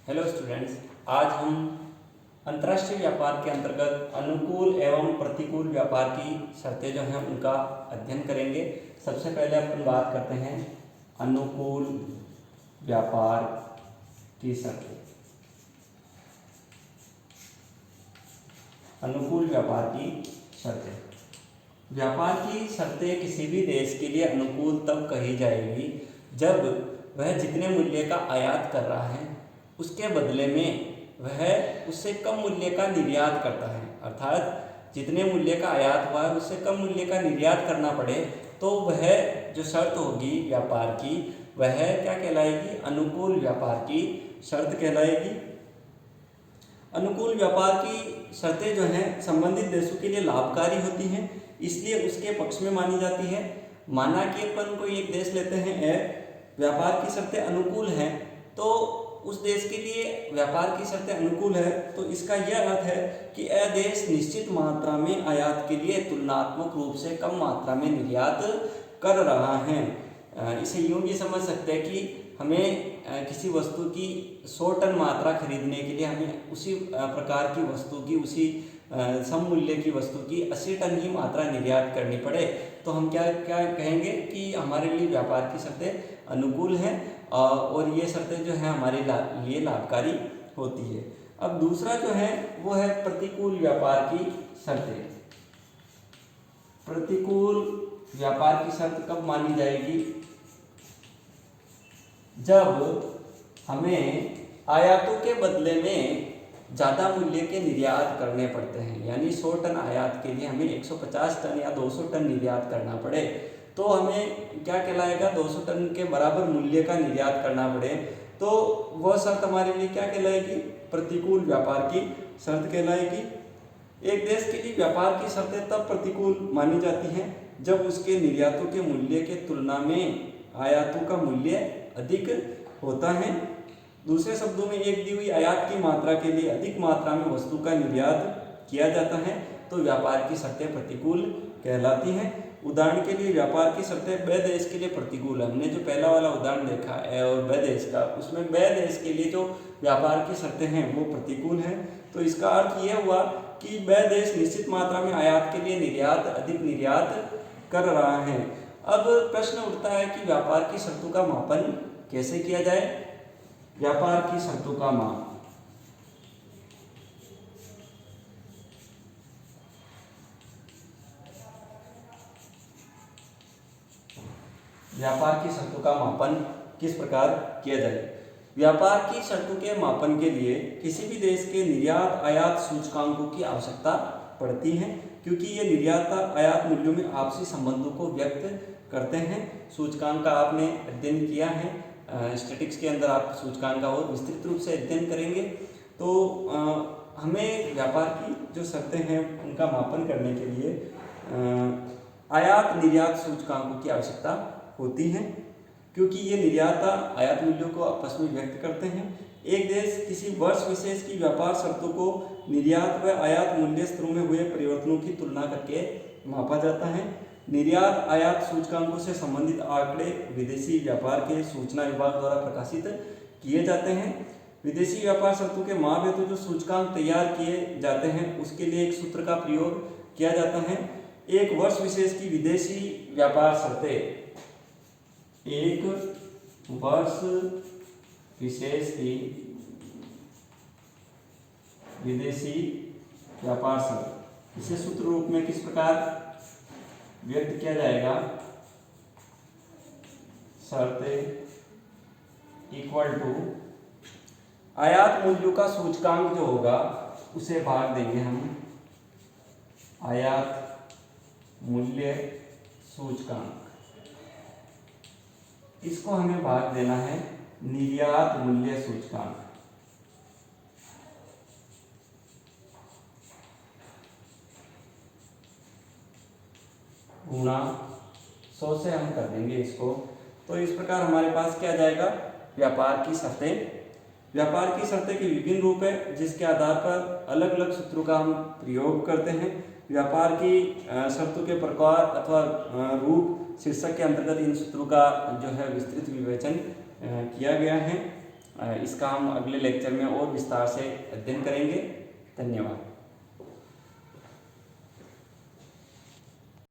Hello students, आज हम अंतर्राष्ट्रीय व्यापार के अंतर्गत अनुकूल एवं प्रतिकूल व्यापार की शर्तें जो हैं उनका अध्ययन करेंगे। सबसे पहले अपन बात करते हैं अनुकूल व्यापार की शर्तें। अनुकूल व्यापार की शर्तें। व्यापार की शर्तें किसी भी देश के लिए अनुकूल तब कही जाएगी जब वह जितने मूल्य का आयात कर रहा है उसके बदले में वह उससे कम मूल्य का निर्यात करता है। अर्थात जितने मूल्य का आयात हुआ है उससे कम मूल्य का निर्यात करना पड़े तो वह जो शर्त होगी व्यापार की वह क्या कहलाएगी? अनुकूल व्यापार की शर्त कहलाएगी। अनुकूल व्यापार की शर्तें जो हैं संबंधित देशों के लिए लाभकारी होती हैं, इसलिए उसके पक्ष में मानी जाती है। माना कि अपन कोई एक देश लेते हैं, व्यापार की शर्तें अनुकूल हैं, तो उस देश के लिए व्यापार की शर्तें अनुकूल है तो इसका यह अर्थ है कि यह देश निश्चित मात्रा में आयात के लिए तुलनात्मक रूप से कम मात्रा में निर्यात कर रहा है। इसे यूँ भी समझ सकते हैं कि हमें किसी वस्तु की 100 टन मात्रा खरीदने के लिए हमें उसी प्रकार की वस्तु की उसी सम मूल्य की वस्तु की 80 टन ही मात्रा निर्यात करनी पड़े तो हम क्या क्या कहेंगे कि हमारे लिए व्यापार की शर्तें अनुकूल हैं और ये शर्तें जो हैं हमारे लिए लाभकारी होती है। अब दूसरा जो है वो है प्रतिकूल व्यापार की शर्तें। प्रतिकूल व्यापार की शर्त कब मानी जाएगी? जब हमें आयातों के बदले में ज़्यादा मूल्य के निर्यात करने पड़ते हैं, यानी 100 टन आयात के लिए हमें 150 टन या 200 टन निर्यात करना पड़े तो हमें क्या कहलाएगा? 200 टन के बराबर मूल्य का निर्यात करना पड़े तो वह शर्त हमारे लिए क्या कहलाएगी? प्रतिकूल व्यापार की शर्त कहलाएगी। एक देश के लिए व्यापार की शर्तें तब प्रतिकूल मानी जाती हैं जब उसके निर्यातों के मूल्य के तुलना में आयातों का मूल्य अधिक होता है। दूसरे शब्दों में एक दी हुई आयात की मात्रा के लिए अधिक मात्रा में वस्तु का निर्यात किया जाता है तो व्यापार की शर्तें प्रतिकूल कहलाती हैं। उदाहरण के लिए व्यापार की शर्तें ब देश के लिए प्रतिकूल है। हमने जो पहला वाला उदाहरण देखा है और ब देश का, उसमें ब देश के लिए जो व्यापार की शर्तें हैं वो प्रतिकूल हैं। तो इसका अर्थ यह हुआ कि ब देश निश्चित मात्रा में आयात के लिए अधिक निर्यात कर रहा है। अब प्रश्न उठता है कि व्यापार की शर्तों का मापन कैसे किया जाए? व्यापार की शर्तों का माप। व्यापार की शर्तों का मापन किस प्रकार किया जाए? व्यापार की शर्तों के मापन के लिए किसी भी देश के निर्यात आयात सूचकांकों की आवश्यकता पड़ती है क्योंकि ये निर्यात आयात मूल्यों में आपसी संबंधों को व्यक्त करते हैं। सूचकांक का आपने अध्ययन किया है, स्टैटिक्स के अंदर आप सूचकांक का और विस्तृत रूप से अध्ययन करेंगे। तो हमें व्यापार की जो शर्तें हैं उनका मापन करने के लिए आयात निर्यात सूचकांकों की आवश्यकता होती है क्योंकि ये निर्यात आयात मूल्यों को आपस में व्यक्त करते हैं। एक देश किसी वर्ष विशेष की व्यापार शर्तों को निर्यात व आयात मूल्य स्तरों में हुए परिवर्तनों की तुलना करके मापा जाता है। निर्यात आयात सूचकांकों से संबंधित आंकड़े विदेशी व्यापार के सूचना विभाग द्वारा प्रकाशित किए जाते हैं। विदेशी व्यापार शर्तों के माप हेतु जो सूचकांक तैयार किए जाते हैं उसके लिए एक सूत्र का प्रयोग किया जाता है। एक वर्ष विशेष की विदेशी व्यापार शर्तें, एक वर्ष विशेष की विदेशी व्यापार शर्त, इसे सूत्र रूप में किस प्रकार व्यक्त किया जाएगा? शर्तें इक्वल टू आयात मूल्यों का सूचकांक जो होगा उसे भाग देंगे हम आयात मूल्य सूचकांक, इसको हमें भाग देना है निर्यात मूल्य सूचकांक। गुणा 100 से हम कर देंगे इसको। तो इस प्रकार हमारे पास क्या जाएगा? व्यापार की शर्तें। व्यापार की शर्तें के विभिन्न रूप है जिसके आधार पर अलग अलग सूत्रों का हम प्रयोग करते हैं। व्यापार की शर्तों के प्रकार अथवा रूप शीर्षक के अंतर्गत इन सूत्रों का जो है विस्तृत विवेचन किया गया है। इसका हम अगले लेक्चर में और विस्तार से अध्ययन करेंगे। धन्यवाद।